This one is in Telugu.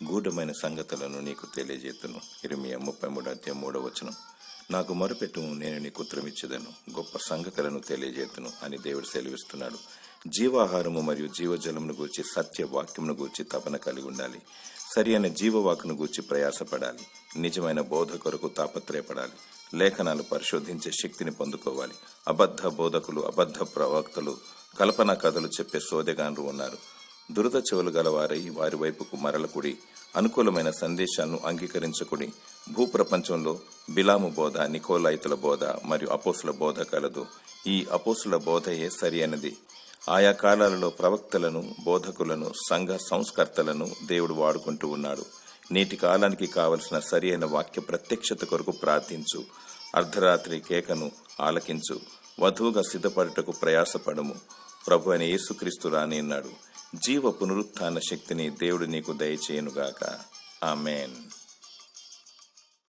గూఢమైన సంగతులను నీకు తెలియజేతును. ఇర్మీయా 33:3. నాకు మొరపెట్టుము, నేను నీకు ఉత్తరమిచ్చేదను, గొప్ప సంగతులను తెలియజేతును అని దేవుడు సెలవిస్తున్నాడు. జీవాహారము మరియు జీవజలమును గూర్చి, సత్య వాక్యమును గూర్చి తపన కలిగి ఉండాలి. సరి అయిన జీవవాకును గూర్చి ప్రయాసపడాలి. నిజమైన బోధ కొరకు తాపత్రయపడాలి. లేఖనాలు పరిశోధించే శక్తిని పొందుకోవాలి. అబద్ధ బోధకులు, అబద్ధ ప్రవక్తలు, కల్పనా కథలు చెప్పే సోదెగాన్లు ఉన్నారు. దురద చెవులు గలవారై వారి వైపుకు మరలకుడి. అనుకూలమైన సందేశాలను అంగీకరించకుడి. భూప్రపంచంలో బిలాము బోధ, నికోలాయితుల బోధ మరియు అపోస్తుల బోధ కలదు. ఈ అపోస్తుల బోధయే సరి అయినది. ఆయా కాలాలలో ప్రవక్తలను, బోధకులను, సంఘ సంస్కర్తలను దేవుడు వాడుకుంటూ ఉన్నాడు. నేటి కాలానికి కావలసిన సరి అయిన వాక్య ప్రత్యక్షత కొరకు ప్రార్థించు. అర్ధరాత్రి కేకను ఆలకించు. వధువుగా సిద్ధపడుటకు ప్రయాసపడము. ప్రభు అయిన యేసుక్రీస్తు రానిన్నాడు. జీవ పునరుత్థాన శక్తిని దేవుడు నీకు దయచేయునుగాక. ఆమేన్.